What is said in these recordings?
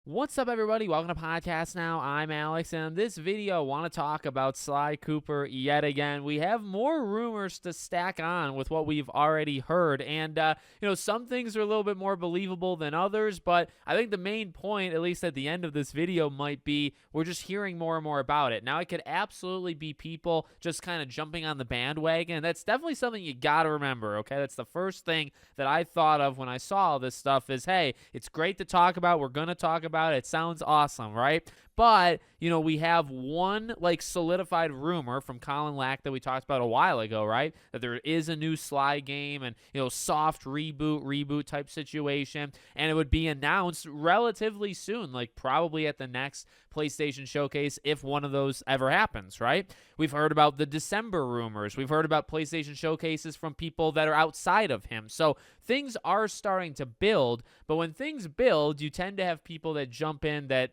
What's up, everybody? Welcome to Podcast Now. I'm Alex, and in this video, I want to talk about Sly Cooper yet again. We have more rumors to stack on with what we've already heard, and, some things are a little bit more believable than others, but I think the main point, at least at the end of this video, might be we're just hearing more and more about it. Now, it could absolutely be people just kind of jumping on the bandwagon, and that's definitely something you got to remember, okay? That's the first thing that I thought of when I saw all this stuff is, hey, it's great to talk about. We're going to talk about it. It sounds awesome, right? But, we have one solidified rumor from Colin Lack that we talked about a while ago, right? That there is a new Sly game and, soft reboot type situation. And it would be announced relatively soon, like probably at the next PlayStation Showcase if one of those ever happens, right? We've heard about the December rumors. We've heard about PlayStation Showcases from people that are outside of him. So things are starting to build, but when things build, you tend to have people that jump in that,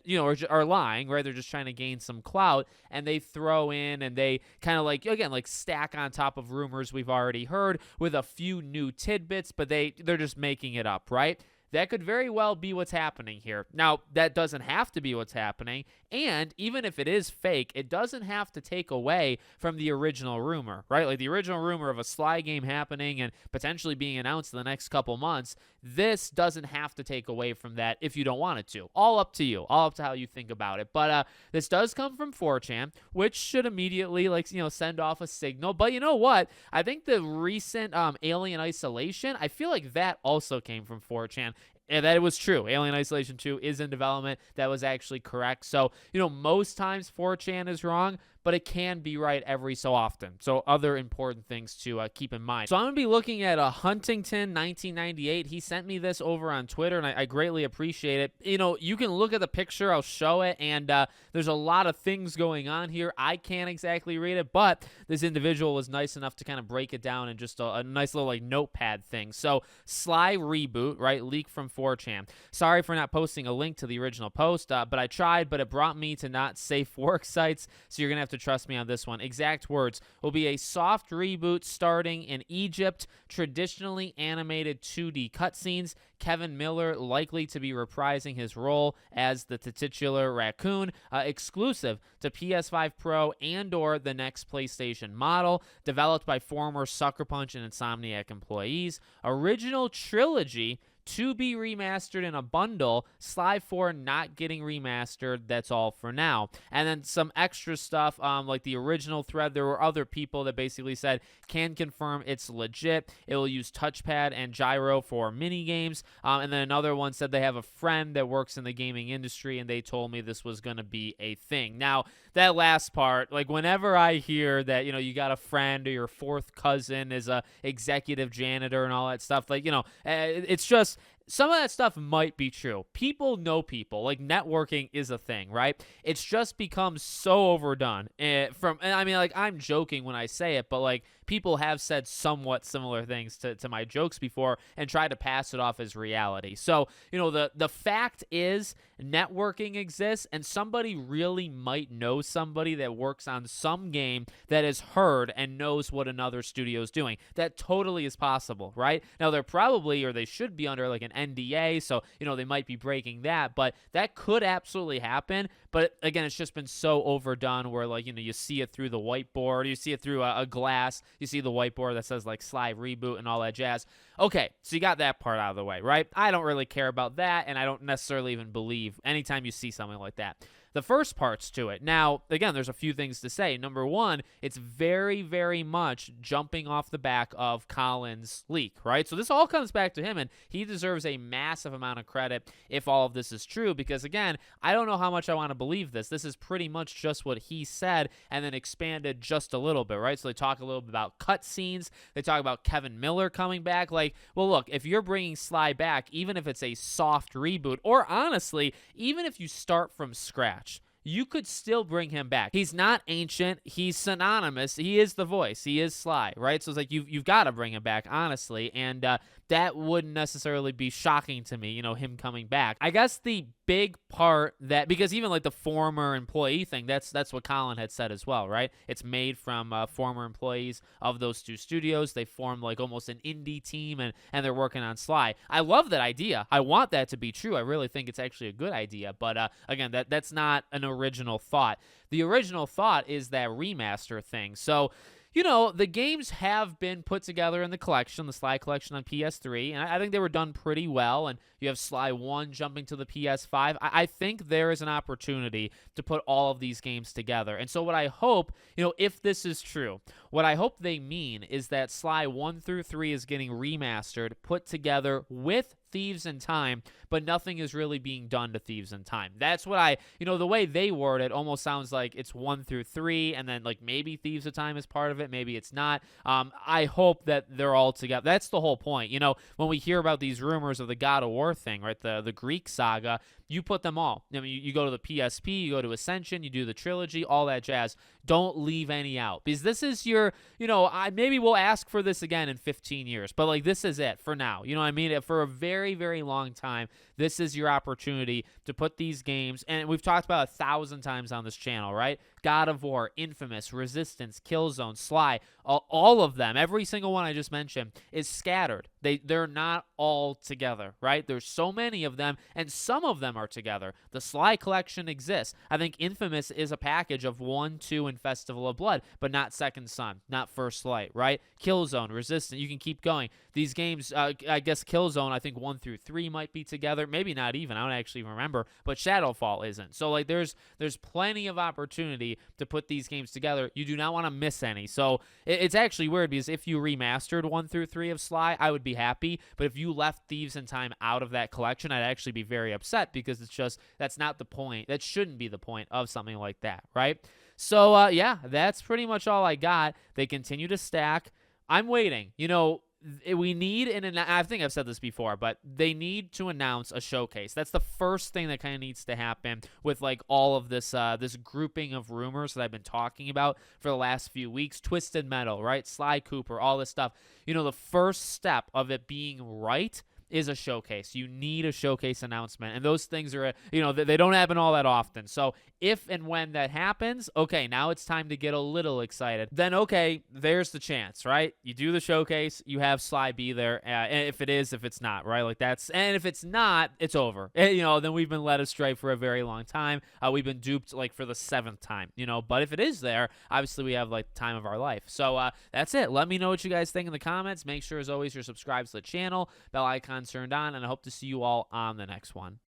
are lying, right? They're just trying to gain some clout, and they throw in and they kind of stack on top of rumors we've already heard with a few new tidbits, but they're just making it up, right? That could very well be what's happening here. Now, that doesn't have to be what's happening, and even if it is fake, it doesn't have to take away from the original rumor, right? Like the original rumor of a Sly game happening and potentially being announced in the next couple months, this doesn't have to take away from that if you don't want it to. All up to you. All up to how you think about it. But this does come from 4chan, which should immediately, send off a signal. But you know what? I think the recent Alien Isolation, I feel like that also came from 4chan. And that it was true. Alien Isolation 2 is in development. That was actually correct. So, most times 4chan is wrong, but it can be right every so often. So other important things to keep in mind. So I'm going to be looking at a Huntington 1998. He sent me this over on Twitter, and I greatly appreciate it. You can look at the picture. I'll show it, and there's a lot of things going on here. I can't exactly read it, but this individual was nice enough to kind of break it down in just a nice little notepad thing. So Sly reboot, right? Leak from 4chan. Sorry for not posting a link to the original post, but I tried, but it brought me to not safe work sites, so you're going to have to trust me on this one. Exact words will be a soft reboot starting in Egypt, traditionally animated 2D cutscenes. Kevin Miller likely to be reprising his role as the titular raccoon, exclusive to PS5 Pro and/or the next PlayStation model, developed by former Sucker Punch and Insomniac employees. Original trilogy to be remastered in a bundle. Sly 4 not getting remastered. That's all for now. And then some extra stuff, like the original thread, there were other people that basically said, can confirm it's legit. It will use touchpad and gyro for mini games. And then another one said they have a friend that works in the gaming industry, and they told me this was going to be a thing. Now, that last part, whenever I hear that, you got a friend or your fourth cousin is a executive janitor and all that stuff, it's just, some of that stuff might be true. People know people. Networking is a thing, right? It's just become so overdone. I'm joking when I say it, but people have said somewhat similar things to my jokes before and try to pass it off as reality. So, the fact is networking exists, and somebody really might know somebody that works on some game that is heard and knows what another studio is doing. That totally is possible, right? Now, they're probably, or they should be under an NDA, so, they might be breaking that, but that could absolutely happen. But again, it's just been so overdone where, you see it through the whiteboard, you see it through a glass, you see the whiteboard that says, Sly reboot and all that jazz. Okay, so you got that part out of the way, right? I don't really care about that, and I don't necessarily even believe anytime you see something like that. The first parts to it. Now, again, there's a few things to say. Number one, it's very, very much jumping off the back of Colin's leak, right? So this all comes back to him, and he deserves a massive amount of credit if all of this is true, because, again, I don't know how much I want to believe this. This is pretty much just what he said and then expanded just a little bit, right? So they talk a little bit about cutscenes. They talk about Kevin Miller coming back. Well, look, if you're bringing Sly back, even if it's a soft reboot, or honestly, even if you start from scratch, you could still bring him back. He's not ancient. He's synonymous. He is the voice. He is Sly, right? So it's you've got to bring him back, honestly. And that wouldn't necessarily be shocking to me, him coming back. I guess the big part that, because even like the former employee thing, that's what Colin had said as well, right? It's made from former employees of those two studios. They formed like almost an indie team, and they're working on Sly. I love that idea. I want that to be true. I really think it's actually a good idea. But again, that's not an original thought. The original thought is that remaster thing. So, the games have been put together in the collection, the Sly collection on PS3, and I think they were done pretty well. And you have Sly 1 jumping to the PS5. I think there is an opportunity to put all of these games together. And so what I hope, if this is true, what I hope they mean is that Sly 1 through 3 is getting remastered, put together with Thieves in Time, but nothing is really being done to Thieves in Time. That's what the way they word it almost sounds like it's 1 through 3, and then like maybe Thieves in Time is part of it, maybe it's not. I hope that they're all together. That's the whole point. When we hear about these rumors of the God of War thing, right, the Greek saga, you put them all. I mean, you go to the PSP, you go to Ascension, you do the trilogy, all that jazz. Don't leave any out, because this is your, maybe we'll ask for this again in 15 years, but like this is it for now. You know what I mean? For a very, very long time, this is your opportunity to put these games, and we've talked about 1,000 times on this channel, right? God of War, Infamous, Resistance, Killzone, Sly, all of them, every single one I just mentioned is scattered. They're not all together, right? There's so many of them, and some of them are together. The Sly collection exists. I think Infamous is a package of 1, 2, and Festival of Blood, but not Second Son, not First Light, right? Killzone, Resistance, you can keep going. These games, I guess Killzone, I think 1 through 3 might be together, maybe not even, I don't actually remember, but Shadowfall isn't. So like there's plenty of opportunity to put these games together. You do not want to miss any. So it's actually weird, because if you remastered 1 through 3 of Sly, I would be happy, but if you left Thieves in Time out of that collection, I'd actually be very upset, because that's not the point. That shouldn't be the point of something like that, right? So yeah, that's pretty much all I got. They continue to stack. I'm waiting. We need, and I think I've said this before, but they need to announce a showcase. That's the first thing that kind of needs to happen with like all of this this grouping of rumors that I've been talking about for the last few weeks. Twisted Metal, right? Sly Cooper, all this stuff. The first step of it being right is a showcase. You need a showcase announcement, and those things are, they don't happen all that often. So if and when that happens, okay, now it's time to get a little excited. Then, okay, there's the chance, right? You do the showcase, you have Sly be there, and if it's not, right? Like and if it's not, it's over. Then we've been led astray for a very long time. We've been duped like for the 7th time, but if it is there, obviously we have like the time of our life. So that's it. Let me know what you guys think in the comments. Make sure, as always, you're subscribed to the channel, bell icon turned on, and I hope to see you all on the next one.